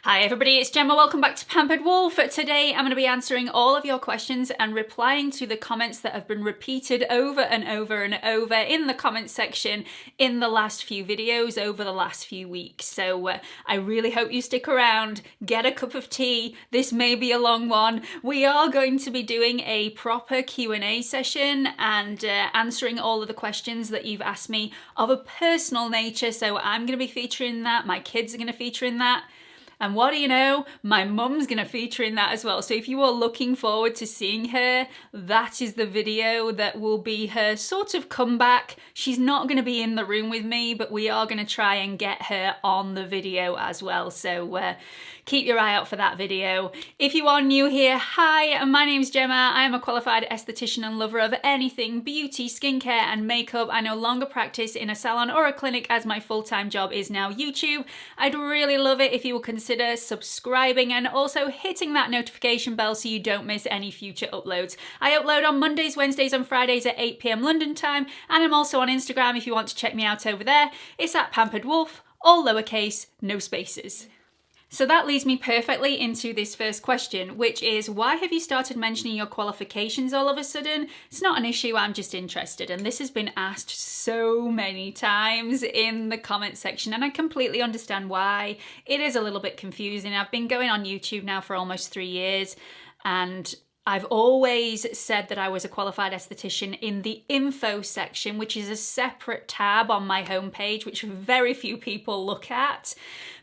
Hi everybody, it's Gemma. Welcome back to Pampered Wolf. Today I'm going to be answering all of your questions and replying to the comments that have been repeated over and over and over in the comment section in the last few videos over the last few weeks. So I really hope you stick around, get a cup of tea. This may be a long one. We are going to be doing a proper Q&A session and answering all of the questions that you've asked me of a personal nature. So I'm going to be featuring that. My kids are going to feature in that. And what do you know? My mum's gonna feature in that as well. So if you are looking forward to seeing her, that is the video that will be her sort of comeback. She's not gonna be in the room with me, but we are gonna try and get her on the video as well. So keep your eye out for that video. If you are new here, hi, my name's Gemma. I am a qualified esthetician and lover of anything beauty, skincare, and makeup. I no longer practice in a salon or a clinic as my full-time job is now YouTube. I'd really love it if you will consider subscribing and also hitting that notification bell so you don't miss any future uploads. I upload on Mondays, Wednesdays, and Fridays at 8 PM London time, and I'm also on Instagram if you want to check me out over there. It's at Pampered Wolf, all lowercase, no spaces. So that leads me perfectly into this first question, which is, why have you started mentioning your qualifications all of a sudden? It's not an issue, I'm just interested. And this has been asked so many times in the comment section, and I completely understand why. It is a little bit confusing. I've been going on YouTube now for almost 3 years, and I've always said that I was a qualified esthetician in the info section, which is a separate tab on my homepage, which very few people look at.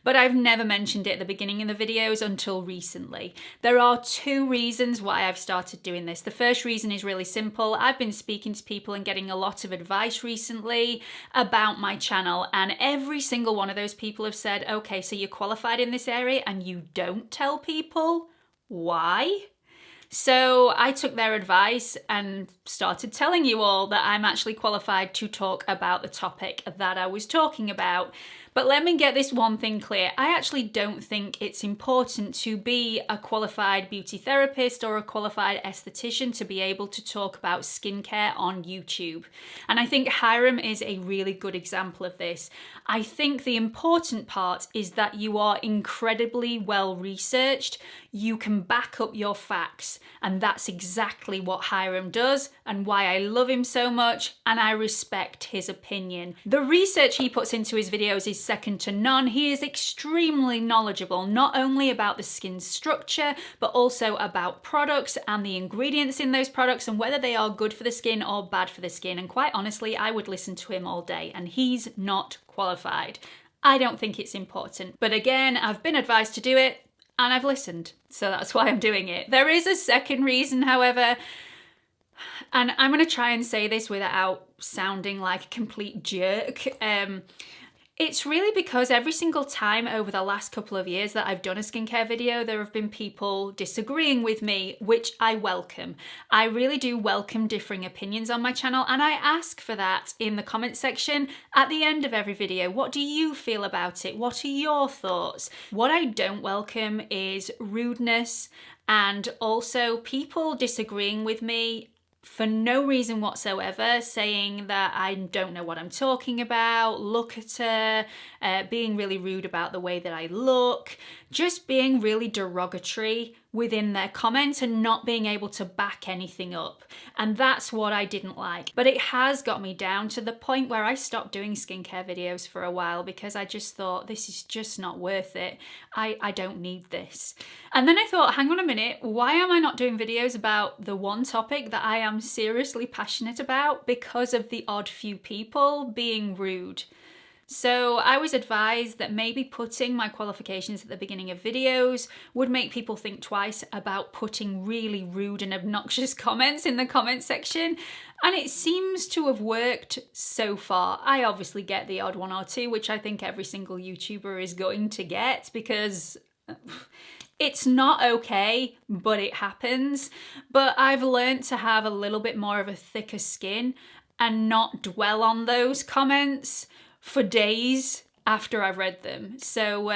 But I've never mentioned it at the beginning of the videos until recently. There are 2 reasons why I've started doing this. The first reason is really simple. I've been speaking to people and getting a lot of advice recently about my channel, and every single one of those people have said, okay, so you're qualified in this area and you don't tell people? Why? So I took their advice and started telling you all that I'm actually qualified to talk about the topic that I was talking about. But let me get this one thing clear. I actually don't think it's important to be a qualified beauty therapist or a qualified esthetician to be able to talk about skincare on YouTube. And I think Hiram is a really good example of this. I think the important part is that you are incredibly well researched. You can back up your facts, and that's exactly what Hiram does and why I love him so much and I respect his opinion. The research he puts into his videos is second to none. He is extremely knowledgeable, not only about the skin's structure, but also about products and the ingredients in those products and whether they are good for the skin or bad for the skin. And quite honestly, I would listen to him all day, and he's not qualified. I don't think it's important. But again, I've been advised to do it and I've listened. So that's why I'm doing it. There is a second reason, however, and I'm going to try and say this without sounding like a complete jerk. It's really because every single time over the last couple of years that I've done a skincare video, there have been people disagreeing with me, which I welcome. I really do welcome differing opinions on my channel, and I ask for that in the comment section at the end of every video. What do you feel about it? What are your thoughts? What I don't welcome is rudeness and also people disagreeing with me for no reason whatsoever, saying that I don't know what I'm talking about, look at her, being really rude about the way that I look, just being really derogatory within their comments and not being able to back anything up. And that's what I didn't like. But it has got me down to the point where I stopped doing skincare videos for a while because I just thought, this is just not worth it. I don't need this. And then I thought, hang on a minute, why am I not doing videos about the one topic that I am seriously passionate about because of the odd few people being rude? So I was advised that maybe putting my qualifications at the beginning of videos would make people think twice about putting really rude and obnoxious comments in the comment section. And it seems to have worked so far. I obviously get the odd one or two, which I think every single YouTuber is going to get because it's not okay, but it happens. But I've learned to have a little bit more of a thicker skin and not dwell on those comments for days after I've read them. So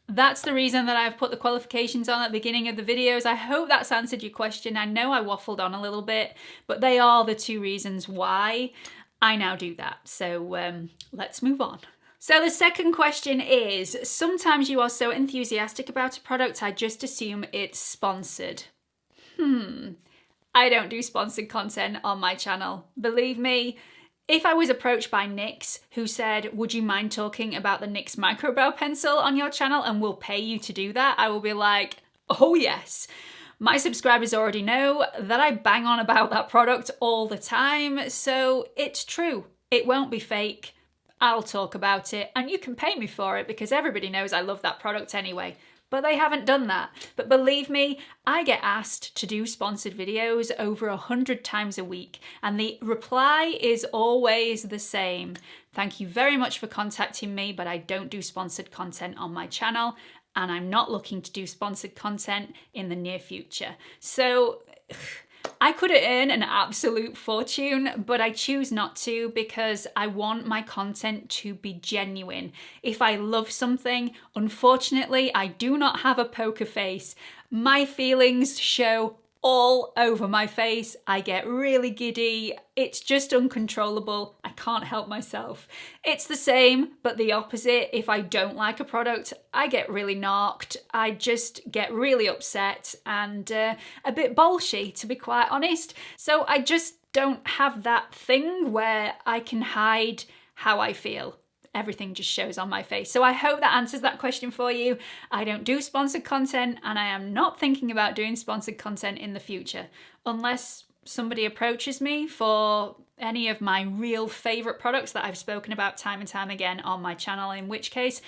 that's the reason that I've put the qualifications on at the beginning of the videos. I hope that's answered your question. I know I waffled on a little bit, but they are the 2 reasons why I now do that. So let's move on. So the second question is, sometimes you are so enthusiastic about a product, I just assume it's sponsored. I don't do sponsored content on my channel. Believe me, if I was approached by NYX who said, would you mind talking about the NYX Microbrow Pencil on your channel and we'll pay you to do that, I will be like, oh yes. My subscribers already know that I bang on about that product all the time, so it's true. It won't be fake. I'll talk about it and you can pay me for it because everybody knows I love that product anyway. But they haven't done that. But believe me, I get asked to do sponsored videos over 100 times a week and the reply is always the same. Thank you very much for contacting me, but I don't do sponsored content on my channel and I'm not looking to do sponsored content in the near future. So I could earn an absolute fortune, but I choose not to because I want my content to be genuine. If I love something, unfortunately, I do not have a poker face. My feelings show all over my face. I get really giddy. It's just uncontrollable. I can't help myself. It's the same, but the opposite. If I don't like a product, I get really knocked. I just get really upset and a bit bolshy, to be quite honest. So I just don't have that thing where I can hide how I feel. Everything just shows on my face. So I hope that answers that question for you. I don't do sponsored content and I am not thinking about doing sponsored content in the future unless somebody approaches me for any of my real favorite products that I've spoken about time and time again on my channel, in which case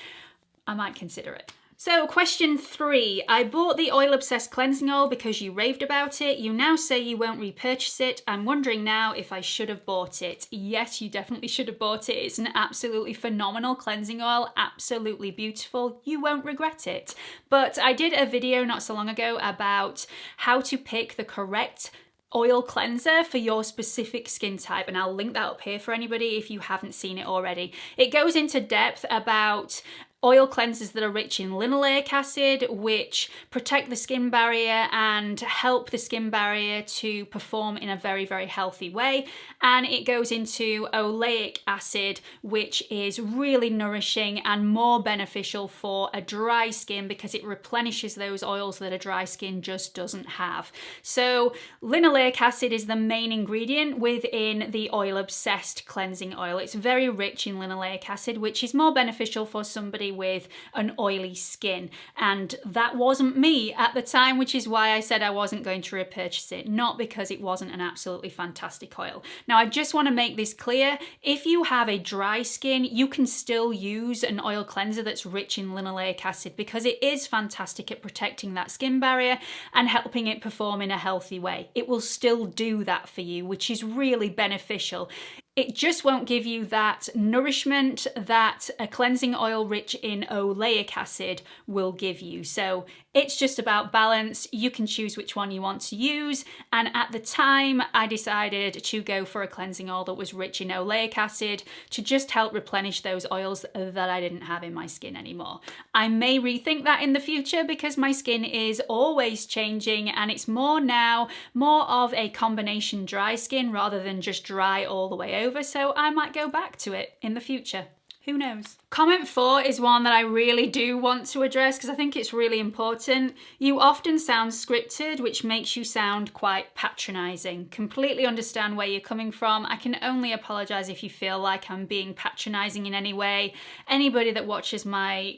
I might consider it. So question 3, I bought the Oil Obsessed cleansing oil because you raved about it. You now say you won't repurchase it. I'm wondering now if I should have bought it. Yes, you definitely should have bought it. It's an absolutely phenomenal cleansing oil, absolutely beautiful. You won't regret it. But I did a video not so long ago about how to pick the correct oil cleanser for your specific skin type, and I'll link that up here for anybody if you haven't seen it already. It goes into depth about oil cleansers that are rich in linoleic acid, which protect the skin barrier and help the skin barrier to perform in a very, very healthy way. And it goes into oleic acid, which is really nourishing and more beneficial for a dry skin because it replenishes those oils that a dry skin just doesn't have. So linoleic acid is the main ingredient within the Oil Obsessed cleansing oil. It's very rich in linoleic acid, which is more beneficial for somebody with an oily skin, and that wasn't me at the time, which is why I said I wasn't going to repurchase it, not because it wasn't an absolutely fantastic oil. Now I just want to make this clear, if you have a dry skin you can still use an oil cleanser that's rich in linoleic acid because it is fantastic at protecting that skin barrier and helping it perform in a healthy way. It will still do that for you, which is really beneficial. It just won't give you that nourishment that a cleansing oil rich in oleic acid will give you. So it's just about balance. You can choose which one you want to use. And at the time, I decided to go for a cleansing oil that was rich in oleic acid to just help replenish those oils that I didn't have in my skin anymore. I may rethink that in the future because my skin is always changing and it's more now, more of a combination dry skin rather than just dry all the way over. So I might go back to it in the future. Who knows? Comment 4 is one that I really do want to address because I think it's really important. You often sound scripted, which makes you sound quite patronising. Completely understand where you're coming from. I can only apologise if you feel like I'm being patronising in any way. Anybody that watches my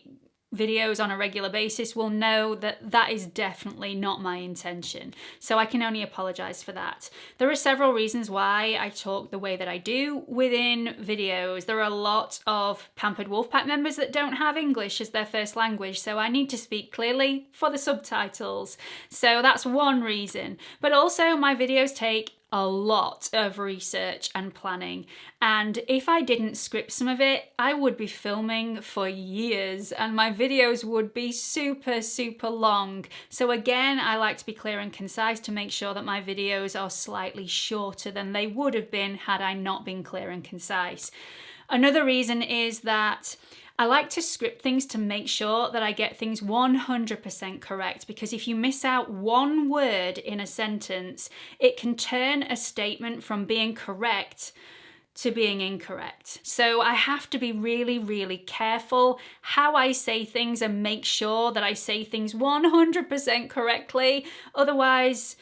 videos on a regular basis will know that that is definitely not my intention. So I can only apologize for that. There are several reasons why I talk the way that I do within videos. There are a lot of Pampered Wolfpack members that don't have English as their first language, so I need to speak clearly for the subtitles. So that's one reason. But also my videos take a lot of research and planning, and if I didn't script some of it, I would be filming for years and my videos would be super long. So again, I like to be clear and concise to make sure that my videos are slightly shorter than they would have been had I not been clear and concise. Another reason is that I like to script things to make sure that I get things 100% correct, because if you miss out one word in a sentence, it can turn a statement from being correct to being incorrect. So I have to be really, really careful how I say things and make sure that I say things 100% correctly. Otherwise,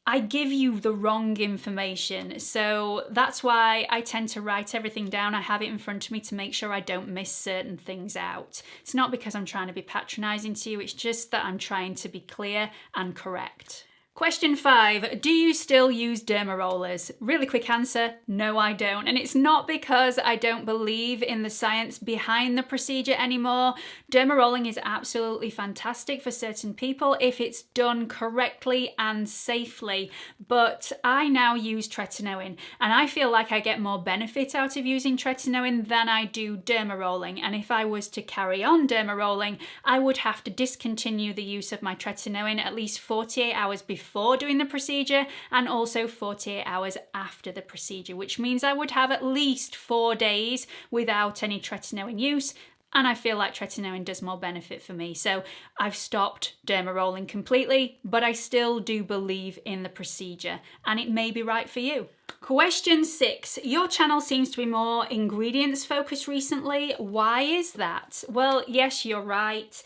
I give you the wrong information. So that's why I tend to write everything down. I have it in front of me to make sure I don't miss certain things out. It's not because I'm trying to be patronizing to you, it's just that I'm trying to be clear and correct. Question 5, do you still use derma rollers? Really quick answer, no I don't. And it's not because I don't believe in the science behind the procedure anymore. Derma rolling is absolutely fantastic for certain people if it's done correctly and safely. But I now use tretinoin and I feel like I get more benefit out of using tretinoin than I do derma rolling. And if I was to carry on derma rolling, I would have to discontinue the use of my tretinoin at least 48 hours before doing the procedure and also 48 hours after the procedure, which means I would have at least 4 days without any tretinoin use. And I feel like tretinoin does more benefit for me. So I've stopped derma rolling completely, but I still do believe in the procedure and it may be right for you. Question 6, your channel seems to be more ingredients focused recently. Why is that? Well, yes, you're right.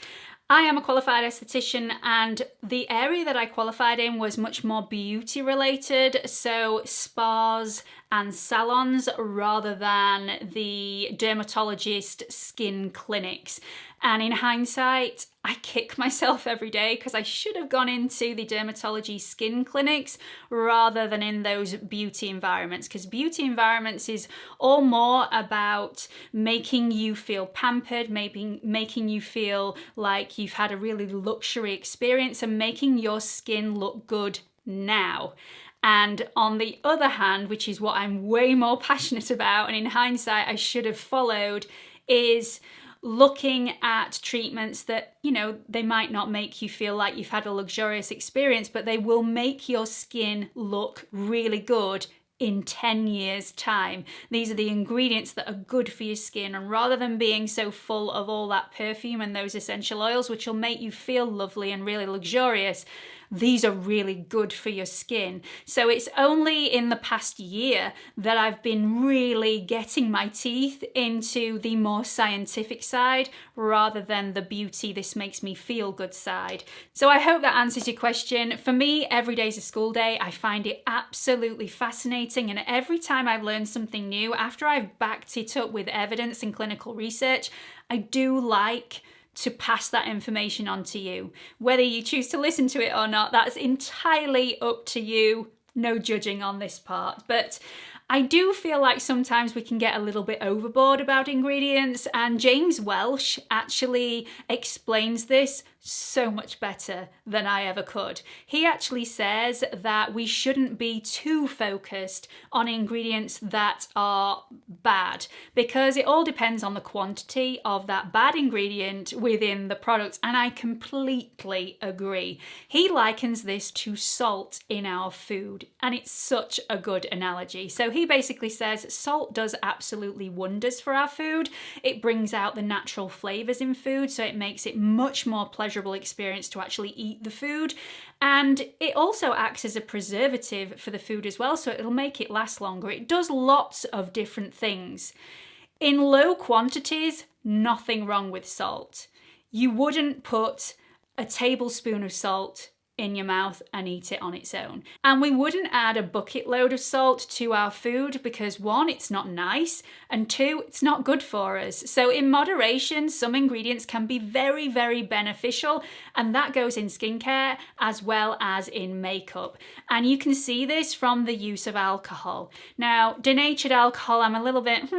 I am a qualified esthetician and the area that I qualified in was much more beauty related, so spas and salons rather than the dermatologist skin clinics. And in hindsight, I kick myself every day because I should have gone into the dermatology skin clinics rather than in those beauty environments, because beauty environments is all more about making you feel pampered, making you feel like you've had a really luxury experience and making your skin look good now. And on the other hand, which is what I'm way more passionate about, and in hindsight I should have followed, is looking at treatments that, you know, they might not make you feel like you've had a luxurious experience, but they will make your skin look really good in 10 years' time. These are the ingredients that are good for your skin, and rather than being so full of all that perfume and those essential oils, which will make you feel lovely and really luxurious, these are really good for your skin. So it's only in the past year that I've been really getting my teeth into the more scientific side rather than the beauty, this makes me feel good side. So I hope that answers your question. For me, every day's a school day. I find it absolutely fascinating, and every time I've learned something new, after I've backed it up with evidence and clinical research, I do like to pass that information on to you. Whether you choose to listen to it or not, that's entirely up to you. No judging on this part. But I do feel like sometimes we can get a little bit overboard about ingredients, and James Welsh actually explains this so much better than I ever could. He actually says that we shouldn't be too focused on ingredients that are bad, because it all depends on the quantity of that bad ingredient within the product, and I completely agree. He likens this to salt in our food, and it's such a good analogy. So he basically says salt does absolutely wonders for our food. It brings out the natural flavors in food, so it makes it much more pleasurable experience to actually eat the food, and it also acts as a preservative for the food as well, so it'll make it last longer. It does lots of different things. In low quantities, nothing wrong with salt. You wouldn't put a tablespoon of salt in your mouth and eat it on its own. And we wouldn't add a bucket load of salt to our food because 1, it's not nice, and 2, it's not good for us. So in moderation, some ingredients can be very, very beneficial, and that goes in skincare as well as in makeup. And you can see this from the use of alcohol. Now, denatured alcohol, I'm a little bit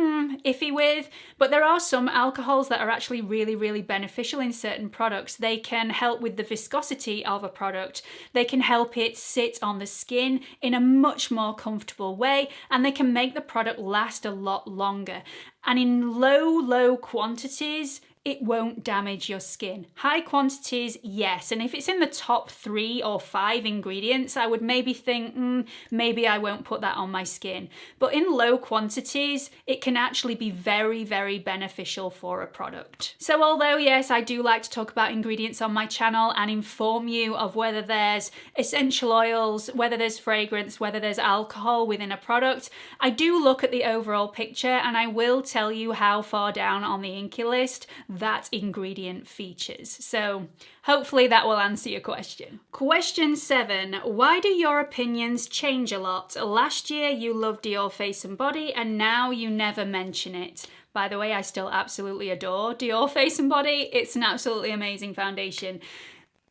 iffy with, but there are some alcohols that are actually really, really beneficial in certain products. They can help with the viscosity of a product. They can help it sit on the skin in a much more comfortable way, and they can make the product last a lot longer. And in low quantities, it won't damage your skin. High quantities, yes, and if it's in the top 3 or 5 ingredients, I would maybe think, maybe I won't put that on my skin. But in low quantities, it can actually be very, very beneficial for a product. So although, yes, I do like to talk about ingredients on my channel and inform you of whether there's essential oils, whether there's fragrance, whether there's alcohol within a product, I do look at the overall picture and I will tell you how far down on the INCI list that ingredient features. So hopefully that will answer your question. Question 7. Why do your opinions change a lot? Last year you loved Dior Face and Body and now you never mention it. By the way, I still absolutely adore Dior Face and Body. It's an absolutely amazing foundation.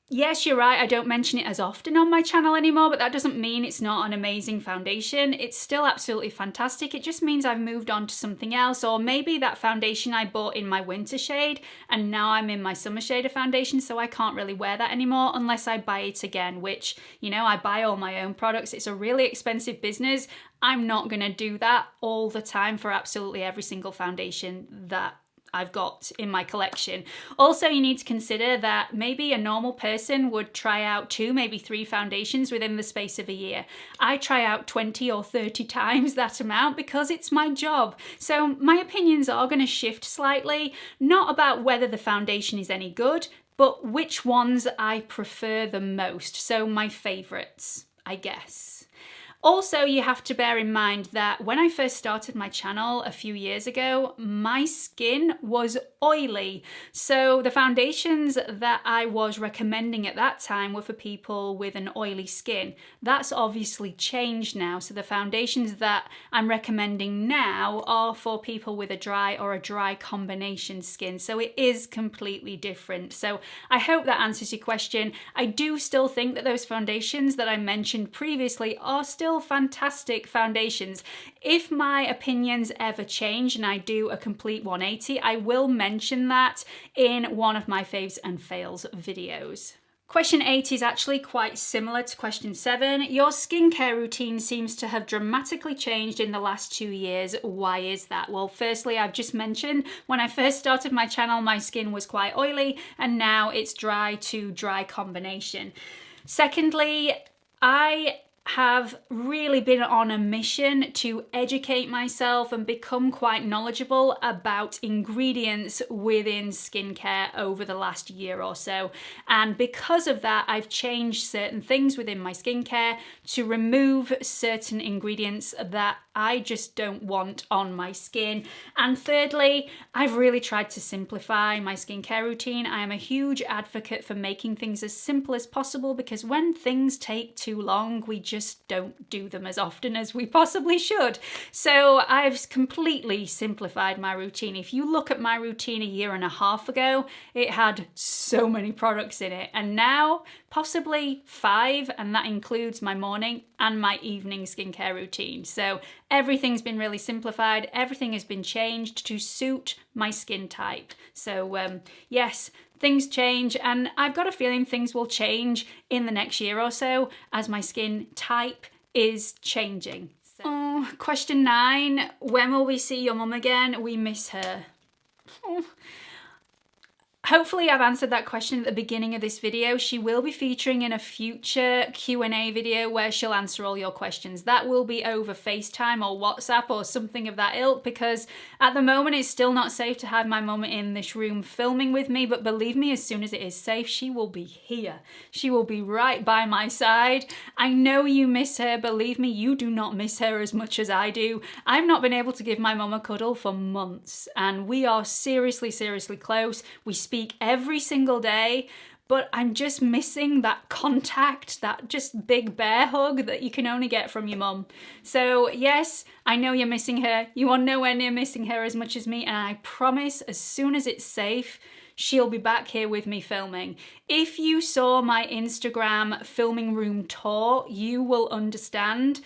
Yes, you're right, I don't mention it as often on my channel anymore, but that doesn't mean it's not an amazing foundation. It's still absolutely fantastic. It just means I've moved on to something else, or maybe that foundation I bought in my winter shade and now I'm in my summer shade of foundation, so I can't really wear that anymore unless I buy it again, which, you know, I buy all my own products. It's a really expensive business. I'm not gonna do that all the time for absolutely every single foundation that I've got in my collection. Also, you need to consider that maybe a normal person would try out 2, maybe 3 foundations within the space of a year. I try out 20 or 30 times that amount because it's my job. So my opinions are going to shift slightly, not about whether the foundation is any good, but which ones I prefer the most. So my favorites, I guess. Also, you have to bear in mind that when I first started my channel a few years ago, my skin was oily. So the foundations that I was recommending at that time were for people with an oily skin. That's obviously changed now. So the foundations that I'm recommending now are for people with a dry or a dry combination skin. So it is completely different. So I hope that answers your question. I do still think that those foundations that I mentioned previously are still fantastic foundations. If my opinions ever change and I do a complete 180, I will mention that in one of my faves and fails videos. Question 8 is actually quite similar to question 7. Your skincare routine seems to have dramatically changed in the last 2 years. Why is that? Well, firstly, I've just mentioned when I first started my channel, my skin was quite oily and now it's dry to dry combination. Secondly, I have really been on a mission to educate myself and become quite knowledgeable about ingredients within skincare over the last year or so. And because of that, I've changed certain things within my skincare to remove certain ingredients that I just don't want on my skin. And thirdly, I've really tried to simplify my skincare routine. I am a huge advocate for making things as simple as possible because when things take too long, we just don't do them as often as we possibly should. So I've completely simplified my routine. If you look at my routine a year and a half ago, it had so many products in it. And now possibly 5, and that includes my morning and my evening skincare routine. So everything's been really simplified. Everything has been changed to suit my skin type. So yes, things change, and I've got a feeling things will change in the next year or so as my skin type is changing. So. Oh, question 9, when will we see your mum again? We miss her. Oh. Hopefully I've answered that question at the beginning of this video. She will be featuring in a future Q&A video where she'll answer all your questions. That will be over FaceTime or WhatsApp or something of that ilk, because at the moment it's still not safe to have my mum in this room filming with me, but believe me, as soon as it is safe, she will be here. She will be right by my side. I know you miss her. Believe me, you do not miss her as much as I do. I've not been able to give my mum a cuddle for months, and we are seriously, seriously close. We speak every single day, but I'm just missing that contact, that just big bear hug that you can only get from your mum. So yes, I know you're missing her. You are nowhere near missing her as much as me, and I promise as soon as it's safe, she'll be back here with me filming. If you saw my Instagram filming room tour, you will understand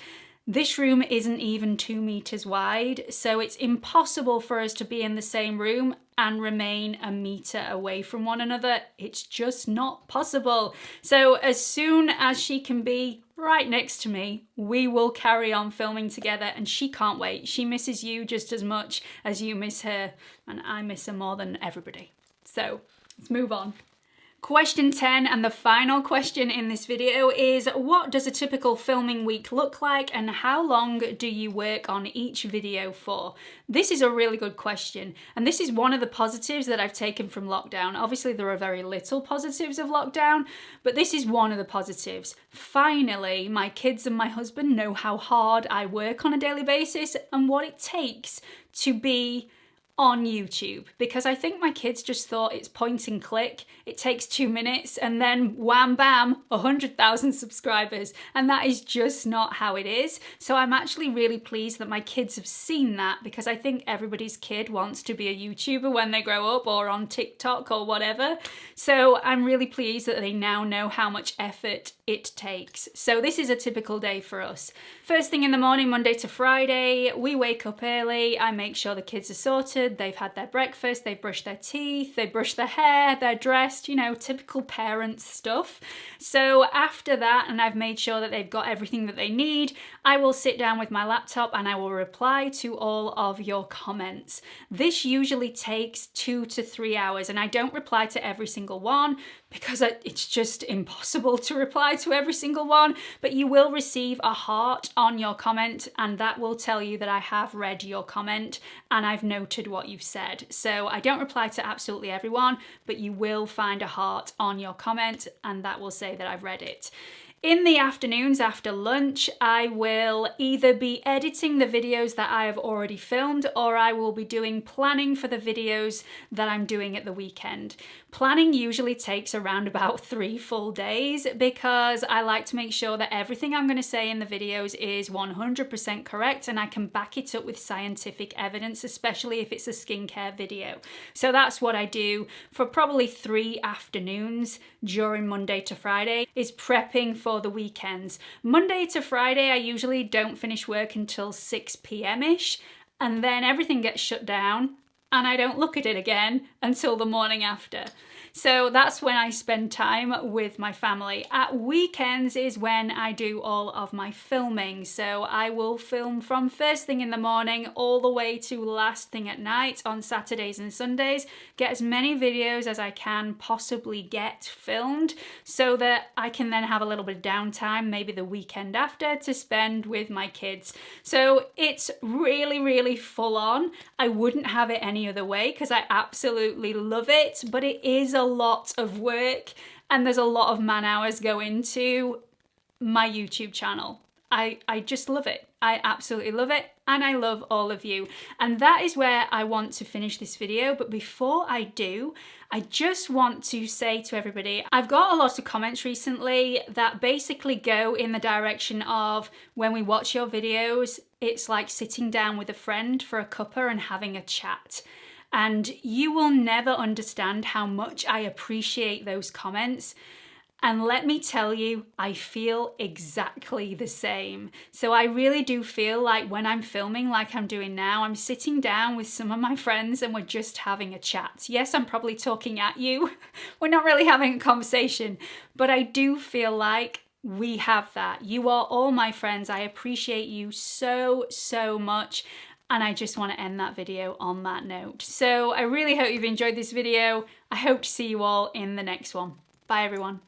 this room isn't even 2 meters wide, so it's impossible for us to be in the same room and remain a meter away from one another. It's just not possible. So as soon as she can be right next to me, we will carry on filming together, and she can't wait. She misses you just as much as you miss her, and I miss her more than everybody. So let's move on. Question 10, and the final question in this video, is what does a typical filming week look like and how long do you work on each video for? This is a really good question, and this is one of the positives that I've taken from lockdown. Obviously there are very little positives of lockdown, but this is one of the positives. Finally, my kids and my husband know how hard I work on a daily basis and what it takes to be on YouTube, because I think my kids just thought it's point and click, it takes 2 minutes and then wham bam, 100,000 subscribers, and that is just not how it is. So I'm actually really pleased that my kids have seen that, because I think everybody's kid wants to be a YouTuber when they grow up, or on TikTok or whatever. So I'm really pleased that they now know how much effort it takes. So this is a typical day for us. First thing in the morning, Monday to Friday, we wake up early, I make sure the kids are sorted, they've had their breakfast, they've brushed their teeth, they brush their hair, they're dressed, you know, typical parent stuff. So after that, and I've made sure that they've got everything that they need, I will sit down with my laptop and I will reply to all of your comments. This usually takes 2 to 3 hours, and I don't reply to every single one because it's just impossible to reply to every single one, but you will receive a heart on your comment, and that will tell you that I have read your comment and I've noted what you've said. So I don't reply to absolutely everyone, but you will find a heart on your comment and that will say that I've read it. In the afternoons after lunch, I will either be editing the videos that I have already filmed, or I will be doing planning for the videos that I'm doing at the weekend. Planning usually takes around about 3 full days, because I like to make sure that everything I'm going to say in the videos is 100% correct and I can back it up with scientific evidence, especially if it's a skincare video. So that's what I do for probably 3 afternoons during Monday to Friday, is prepping for the weekends. Monday to Friday, I usually don't finish work until 6 p.m.-ish, and then everything gets shut down and I don't look at it again until the morning after. So that's when I spend time with my family. At weekends is when I do all of my filming. So I will film from first thing in the morning all the way to last thing at night on Saturdays and Sundays. Get as many videos as I can possibly get filmed so that I can then have a little bit of downtime, maybe the weekend after, to spend with my kids. So it's really, really full on. I wouldn't have it any other way because I absolutely love it, but it is a lot of work and there's a lot of man hours go into my YouTube channel. I just love it. I absolutely love it, and I love all of you. And that is where I want to finish this video. But before I do, I just want to say to everybody, I've got a lot of comments recently that basically go in the direction of, when we watch your videos, it's like sitting down with a friend for a cuppa and having a chat. And you will never understand how much I appreciate those comments. And let me tell you, I feel exactly the same. So I really do feel like when I'm filming like I'm doing now, I'm sitting down with some of my friends and we're just having a chat. Yes, I'm probably talking at you. We're not really having a conversation, but I do feel like we have that. You are all my friends. I appreciate you so, so much. And I just want to end that video on that note. So I really hope you've enjoyed this video. I hope to see you all in the next one. Bye everyone.